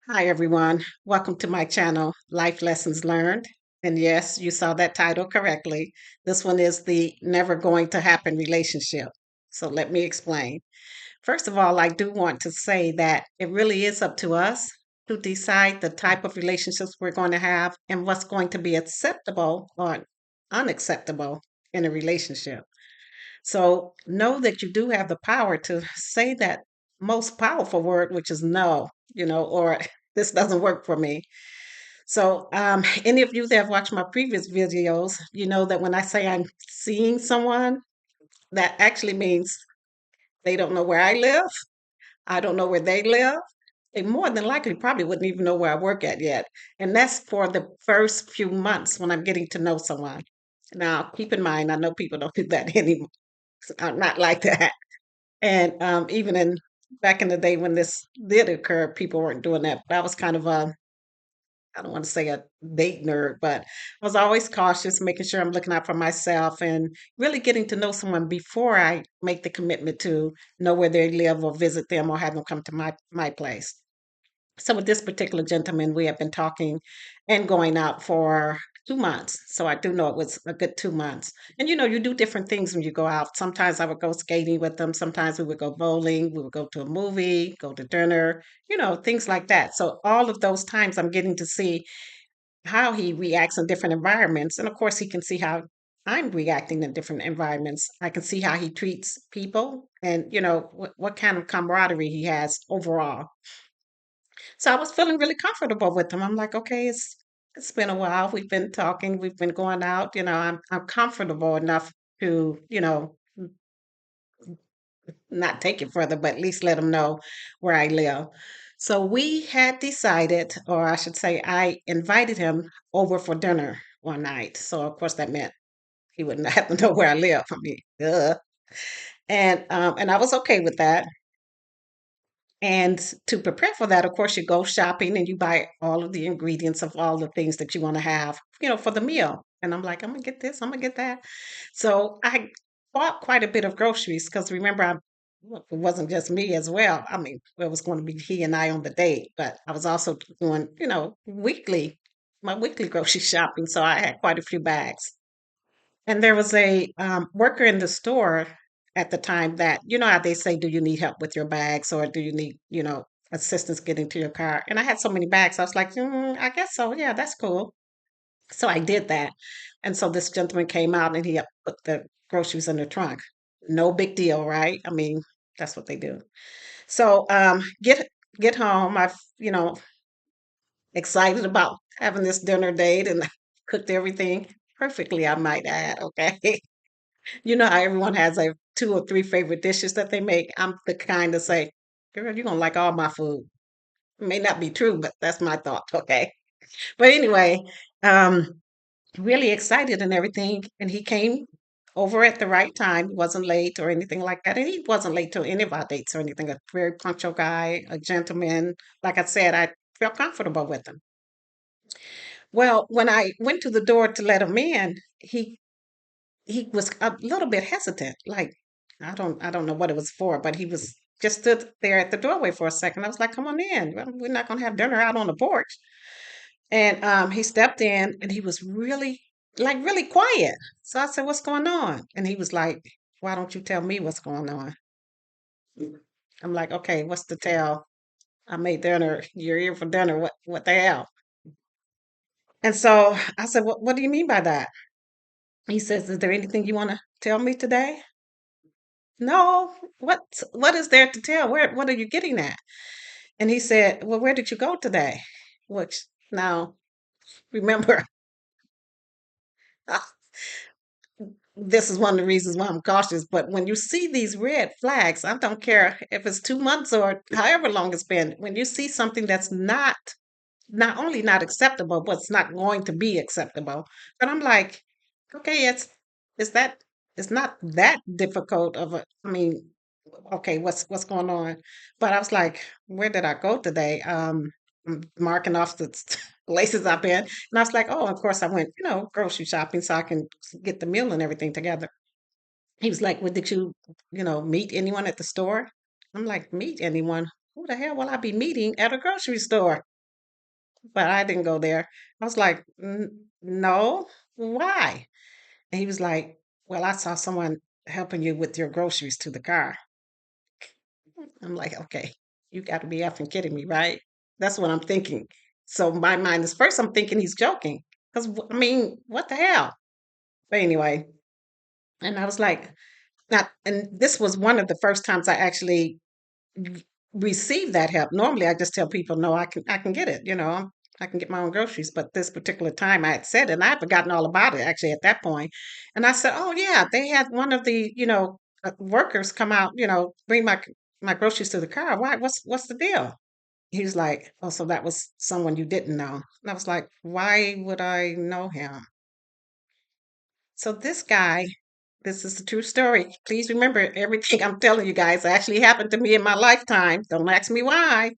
Hi, everyone. Welcome to my channel, Life Lessons Learned. And yes, you saw that title correctly. This one is the Never Going to Happen relationship. So let me explain. First of all, I do want to say that it really is up to us to decide the type of relationships we're going to have and what's going to be acceptable or unacceptable in a relationship. So know that you do have the power to say that most powerful word, which is no, or this doesn't work for me. So, any of you that have watched my previous videos, you know that when I say I'm seeing someone, that actually means they don't know where I live. I don't know where they live. They more than likely probably wouldn't even know where I work at yet. And that's for the first few months when I'm getting to know someone. Now, keep in mind, I know people don't do that anymore. I'm not like that. And even in back in the day when this did occur, people weren't doing that. But I was kind of a, I don't want to say a date nerd, but I was always cautious, making sure I'm looking out for myself and really getting to know someone before I make the commitment to know where they live or visit them or have them come to my place. So with this particular gentleman, we have been talking and going out for 2 months. So I do know it was a good 2 months. And you do different things when you go out. Sometimes I would go skating with them. Sometimes we would go bowling. We would go to a movie, go to dinner, things like that. So all of those times I'm getting to see how he reacts in different environments. And of course, he can see how I'm reacting in different environments. I can see how he treats people and, what kind of camaraderie he has overall. So I was feeling really comfortable with him. I'm like, okay, it's been a while. We've been talking, we've been going out, I'm comfortable enough to, not take it further, but at least let him know where I live. So we had decided, or I should say, I invited him over for dinner one night. So of course that meant he wouldn't have to know where I live. I mean, duh. And I was okay with that. And to prepare for that, of course, you go shopping and you buy all of the ingredients of all the things that you want to have, for the meal. And I'm like, I'm gonna get this, I'm gonna get that. So I bought quite a bit of groceries because remember, it wasn't just me as well. I mean, it was going to be he and I on the date, but I was also doing, my weekly grocery shopping. So I had quite a few bags. And there was a worker in the store at the time that, how they say, do you need help with your bags or do you need, assistance getting to your car? And I had so many bags. I was like, I guess so. Yeah, that's cool. So I did that. And so this gentleman came out and he put the groceries in the trunk. No big deal, right? I mean, that's what they do. So get home. I've, excited about having this dinner date and cooked everything perfectly, I might add. Okay. You know how everyone has like two or three favorite dishes that they make? I'm the kind to say, girl, you're gonna like all my food. It may not be true, but that's my thought, okay? But anyway, um, really excited and everything. And he came over at the right time. He wasn't late or anything like that. And he wasn't late to any of our dates or anything. A very punctual guy, a gentleman. Like I said, I felt comfortable with him. Well, when I went to the door to let him in, he was a little bit hesitant. Like, I don't know what it was for, but he was just stood there at the doorway for a second. I was like, come on in. We're not gonna have dinner out on the porch. And he stepped in and he was really quiet. So I said, what's going on? And he was like, why don't you tell me what's going on? I'm like, okay, what's the tell? I made dinner. You're here for dinner. What the hell? And so I said, what do you mean by that? He says, is there anything you want to tell me today? No, what is there to tell? What are you getting at? And he said, well, where did you go today? Which now, remember, this is one of the reasons why I'm cautious. But when you see these red flags, I don't care if it's 2 months or however long it's been. When you see something that's not only not acceptable, but it's not going to be acceptable. But I'm like, okay, it's that it's not that difficult of a. I mean, okay, what's going on? But I was like, where did I go today? I'm marking off the places I've been, and I was like, oh, of course I went, grocery shopping so I can get the meal and everything together. He was like, well, did you, meet anyone at the store? I'm like, meet anyone? Who the hell will I be meeting at a grocery store? but I didn't go there. I was like, No, why?" And he was like, "Well, I saw someone helping you with your groceries to the car." I'm like, "Okay, you got to be effing kidding me, right?" That's what I'm thinking. So my mind is first, I'm thinking he's joking because I mean, what the hell? But anyway, and I was like, not, and this was one of the first times I actually receive that help. Normally, I just tell people, "No, I can get it. I can get my own groceries." But this particular time, I had said, it, and I had forgotten all about it actually at that point. And I said, "Oh yeah, they had one of the workers come out, bring my groceries to the car. Why? What's the deal?" He was like, "Oh, so that was someone you didn't know." And I was like, "Why would I know him?" So this guy, this is a true story. Please remember everything I'm telling you guys actually happened to me in my lifetime. Don't ask me why.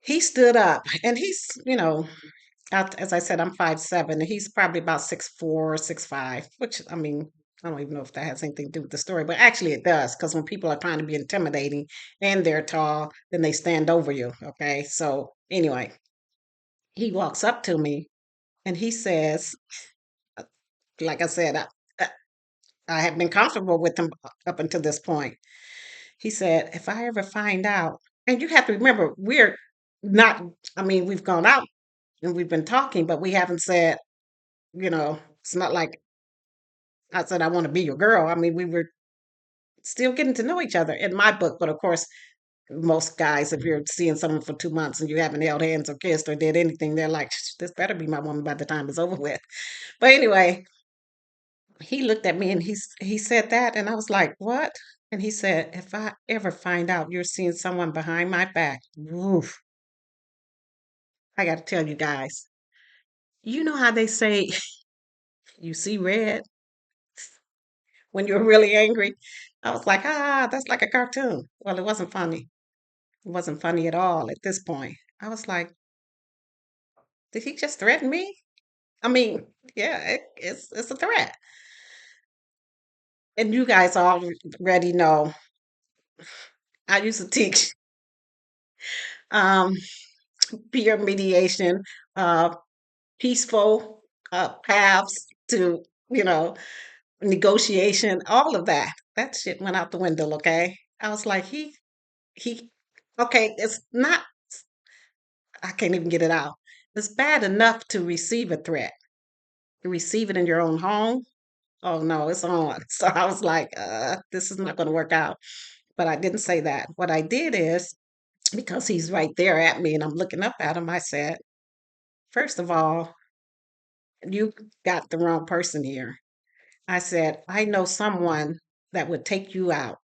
He stood up and he's, as I said, I'm 5'7", and he's probably about 6'4", 6'5", which I mean, I don't even know if that has anything to do with the story, but actually it does, because when people are trying to be intimidating and they're tall, then they stand over you. Okay. So anyway, he walks up to me and he says, uh, like I said, I I have been comfortable with him up until this point. He said, "If I ever find out," and you have to remember, we're not, I mean, we've gone out and we've been talking, but we haven't said, it's not like I said, "I want to be your girl." I mean, we were still getting to know each other in my book. But of course, most guys, if you're seeing someone for 2 months and you haven't held hands or kissed or did anything, they're like, "This better be my woman by the time it's over with." But anyway, he looked at me and he said that, and I was like, "What?" And he said, "If I ever find out you're seeing someone behind my back, woof, I got to tell you guys, you know how they say you see red when you're really angry?" I was like, that's like a cartoon. Well, it wasn't funny. It wasn't funny at all at this point. I was like, did he just threaten me? I mean, yeah, it's a threat. And you guys already know I used to teach um, peer mediation, uh, peaceful paths to, you know, negotiation, all of that. That shit went out the window, okay? I was like, he, okay, it's not, I can't even get it out. It's bad enough to receive a threat. To receive it in your own home, oh no, it's on. So I was like, this is not going to work out. But I didn't say that. What I did is, because he's right there at me and I'm looking up at him, I said, first of all, you got the wrong person here. I said, I know someone that would take you out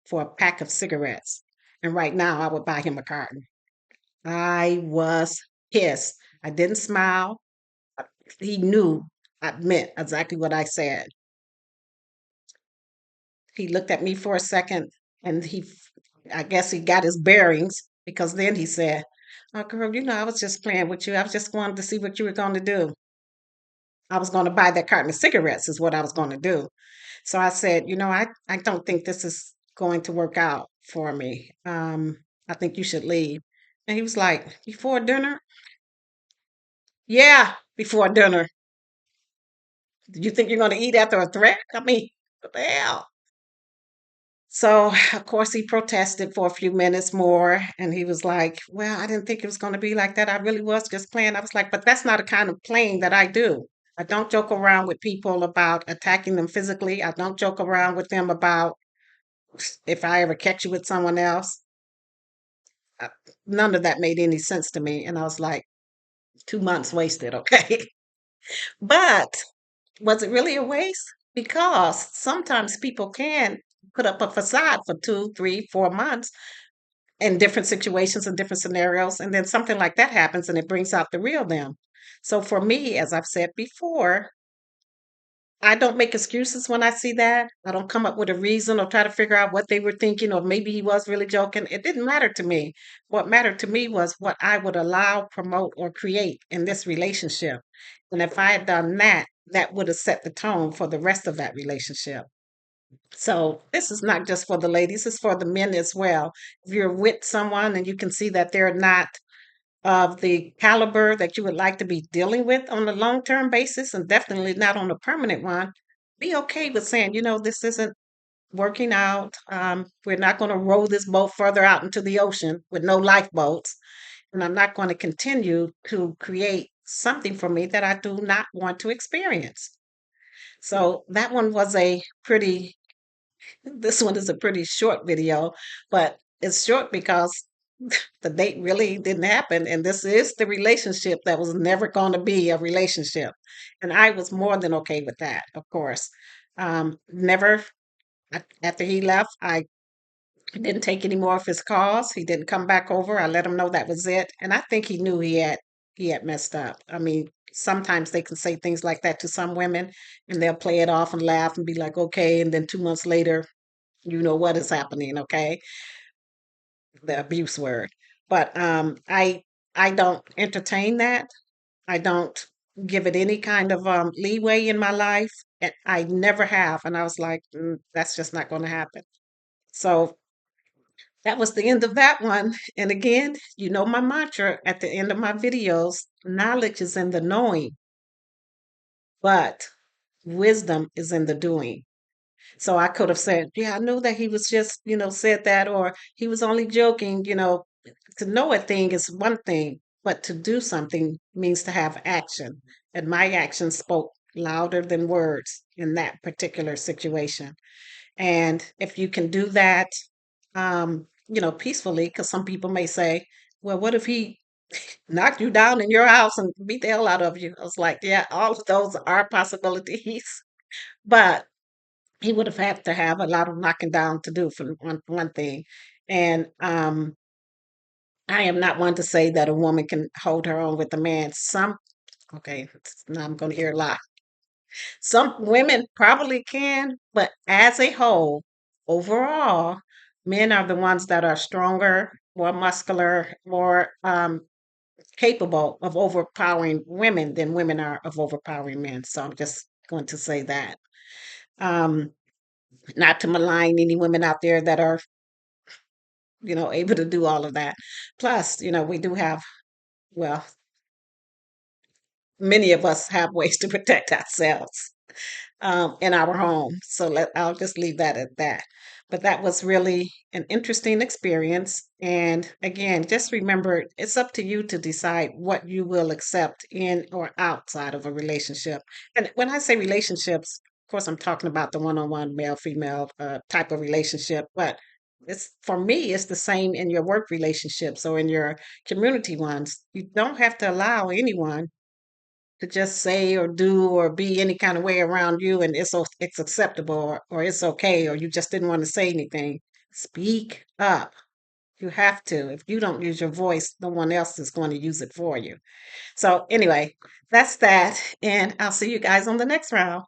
for a pack of cigarettes. And right now, I would buy him a carton. I was pissed. I didn't smile. He knew I meant exactly what I said. He looked at me for a second and I guess he got his bearings, because then he said, "Oh, girl, I was just playing with you. I was just wanting to see what you were going to do. I was going to buy that carton of cigarettes, is what I was going to do." So I said, I don't think this is going to work out for me. I think you should leave. And he was like, "Before dinner?" "Yeah, before dinner. Do you think you're going to eat after a threat? I mean, what the hell?" So, of course, he protested for a few minutes more and he was like, "Well, I didn't think it was going to be like that. I really was just playing." I was like, "But that's not a kind of playing that I do. I don't joke around with people about attacking them physically. I don't joke around with them about if I ever catch you with someone else." Uh, None of that made any sense to me. And I was like, 2 months wasted, okay? But was it really a waste? Because sometimes people can put up a facade for 2, 3, 4 months in different situations and different scenarios. And then something like that happens and it brings out the real them. So for me, as I've said before, I don't make excuses when I see that. I don't come up with a reason or try to figure out what they were thinking, or maybe he was really joking. It didn't matter to me. What mattered to me was what I would allow, promote, or create in this relationship. And if I had done that, that would have set the tone for the rest of that relationship. So this is not just for the ladies, it's for the men as well. If you're with someone and you can see that they're not of the caliber that you would like to be dealing with on a long-term basis, and definitely not on a permanent one, be okay with saying, this isn't working out. We're not going to row this boat further out into the ocean with no lifeboats. And I'm not going to continue to create something for me that I do not want to experience. So that one was this one is a pretty short video, but it's short because the date really didn't happen. And this is the relationship that was never going to be a relationship. And I was more than okay with that, of course. Never, after he left, I didn't take any more of his calls. He didn't come back over. I let him know that was it. And I think he knew he had messed up. I mean, sometimes they can say things like that to some women and they'll play it off and laugh and be like, okay. And then 2 months later, you know what is happening, okay? The abuse word. But I don't entertain that. I don't give it any kind of leeway in my life. And I never have. And I was like, that's just not going to happen. So that was the end of that one. And again, you know my mantra at the end of my videos, knowledge is in the knowing, but wisdom is in the doing. So I could have said, yeah, I knew that he was just, said that, or he was only joking. To know a thing is one thing, but to do something means to have action. And my action spoke louder than words in that particular situation. And if you can do that, peacefully, because some people may say, well, what if he knocked you down in your house and beat the hell out of you? I was like, yeah, all of those are possibilities. But he would have had to have a lot of knocking down to do for one thing. And I am not one to say that a woman can hold her own with a man. Okay, now I'm going to hear a lot. Some women probably can, but as a whole, overall, men are the ones that are stronger, more muscular, more capable of overpowering women than women are of overpowering men. So I'm just going to say that. Um, Not to malign any women out there that are, able to do all of that. Plus, we do have, well, many of us have ways to protect ourselves in our home. So I'll just leave that at that. But that was really an interesting experience. And again, just remember it's up to you to decide what you will accept in or outside of a relationship. And when I say relationships, of course, I'm talking about the one on one male female type of relationship. But for me, it's the same in your work relationships or in your community ones. You don't have to allow anyone to just say or do or be any kind of way around you and it's acceptable or it's okay or you just didn't want to say anything. Speak up. You have to. If you don't use your voice, no one else is going to use it for you. So anyway, that's that. And I'll see you guys on the next round.